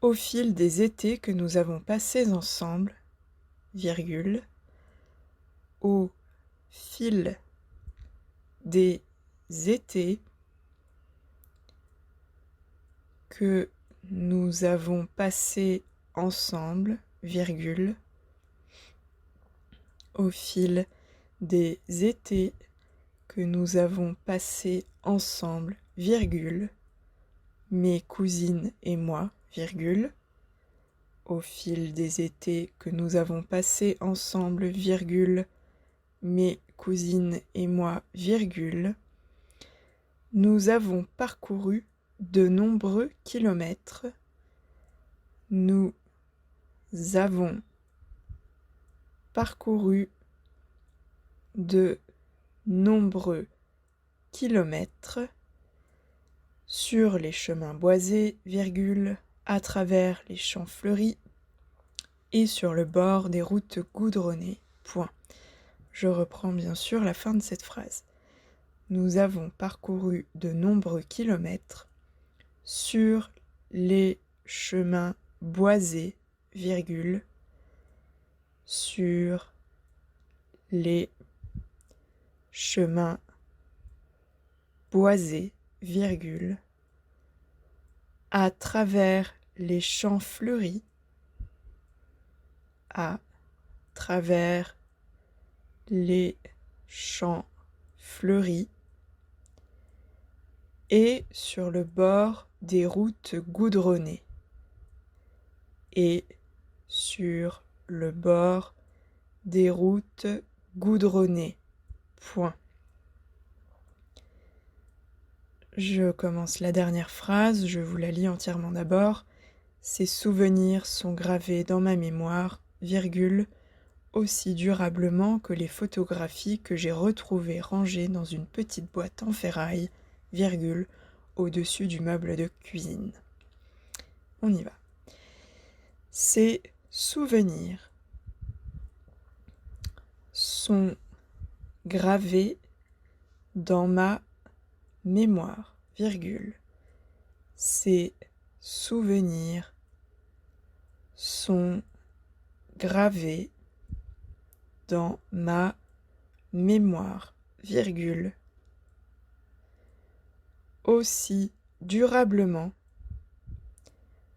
Au fil des étés que nous avons passés ensemble, virgule, au fil des étés que nous avons passés ensemble, virgule, au fil des étés que nous avons passés ensemble, virgule, mes cousines et moi, virgule, au fil des étés que nous avons passés ensemble, virgule, mes cousines et moi, virgule, nous avons parcouru de nombreux kilomètres. Nous avons parcouru de nombreux kilomètres sur les chemins boisés, virgule, à travers les champs fleuris et sur le bord des routes goudronnées, point. Je reprends bien sûr la fin de cette phrase. Nous avons parcouru de nombreux kilomètres sur les chemins boisés, virgule, sur les chemins boisés, virgule, à travers les champs fleuris, à travers les champs fleuris et sur le bord des routes goudronnées, et sur le bord des routes goudronnées, point. Je commence la dernière phrase, je vous la lis entièrement d'abord. Ces souvenirs sont gravés dans ma mémoire, virgule, aussi durablement que les photographies que j'ai retrouvées rangées dans une petite boîte en ferraille, virgule, au-dessus du meuble de cuisine. On y va. Ces souvenirs sont gravés dans ma mémoire, virgule. Ces souvenirs sont gravés dans ma mémoire, virgule, aussi durablement.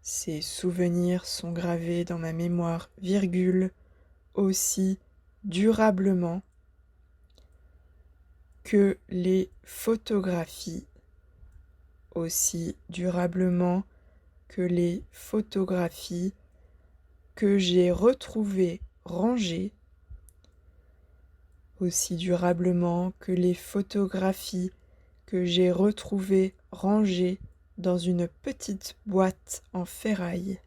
Ces souvenirs sont gravés dans ma mémoire, virgule, aussi durablement que les photographies, aussi durablement que les photographies que j'ai retrouvées rangées, aussi durablement que les photographies que j'ai retrouvées rangées dans une petite boîte en ferraille,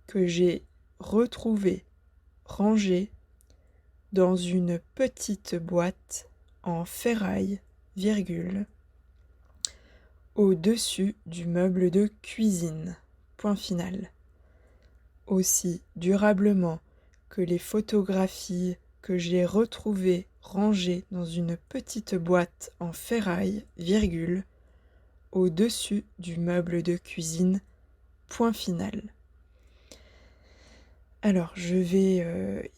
que j'ai retrouvées rangées dans une petite boîte en ferraille, virgule, au-dessus du meuble de cuisine, point final. Aussi durablement que les photographies que j'ai retrouvées rangées dans une petite boîte en ferraille, virgule, au-dessus du meuble de cuisine, point final. Alors, je vais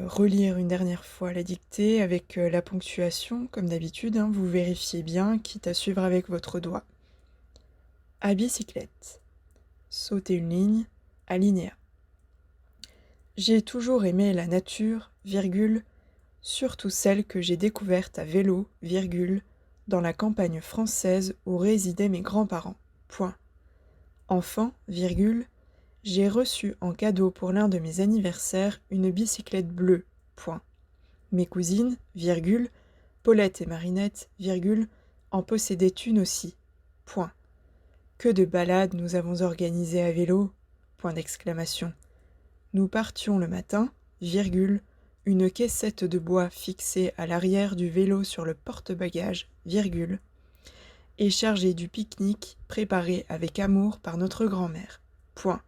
relire une dernière fois la dictée avec la ponctuation, comme d'habitude, hein, vous vérifiez bien, quitte à suivre avec votre doigt. À bicyclette. Sauter une ligne, alinéa. J'ai toujours aimé la nature, virgule, surtout celle que j'ai découverte à vélo, virgule, dans la campagne française où résidaient mes grands-parents, point. Enfant, virgule, j'ai reçu en cadeau pour l'un de mes anniversaires une bicyclette bleue, point. Mes cousines, virgule, Paulette et Marinette, virgule, en possédaient une aussi, point. Que de balades nous avons organisées à vélo, point d'exclamation. Nous partions le matin, virgule, une caissette de bois fixée à l'arrière du vélo sur le porte-bagages, virgule, et chargée du pique-nique préparé avec amour par notre grand-mère, point.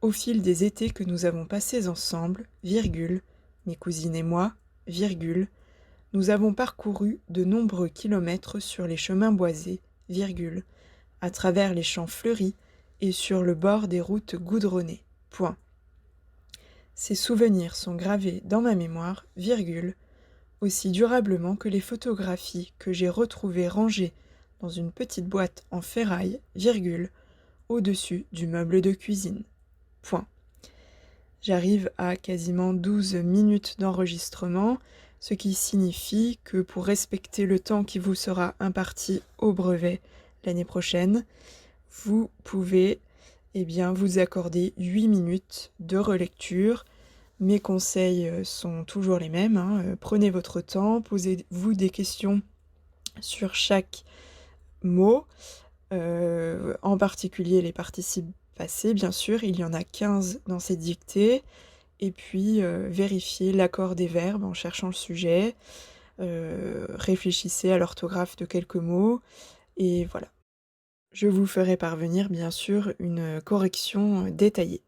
Au fil des étés que nous avons passés ensemble, virgule, mes cousines et moi, virgule, nous avons parcouru de nombreux kilomètres sur les chemins boisés, virgule, à travers les champs fleuris et sur le bord des routes goudronnées. Point. Ces souvenirs sont gravés dans ma mémoire, virgule, aussi durablement que les photographies que j'ai retrouvées rangées dans une petite boîte en ferraille, virgule, au-dessus du meuble de cuisine. Point. J'arrive à quasiment 12 minutes d'enregistrement, ce qui signifie que pour respecter le temps qui vous sera imparti au brevet l'année prochaine, vous pouvez vous accorder 8 minutes de relecture. Mes conseils sont toujours les mêmes, hein. Prenez votre temps, posez-vous des questions sur chaque mot, en particulier les participes passés, bien sûr, il y en a 15 dans cette dictée, et puis vérifiez l'accord des verbes en cherchant le sujet, réfléchissez à l'orthographe de quelques mots, et voilà. Je vous ferai parvenir, bien sûr, une correction détaillée.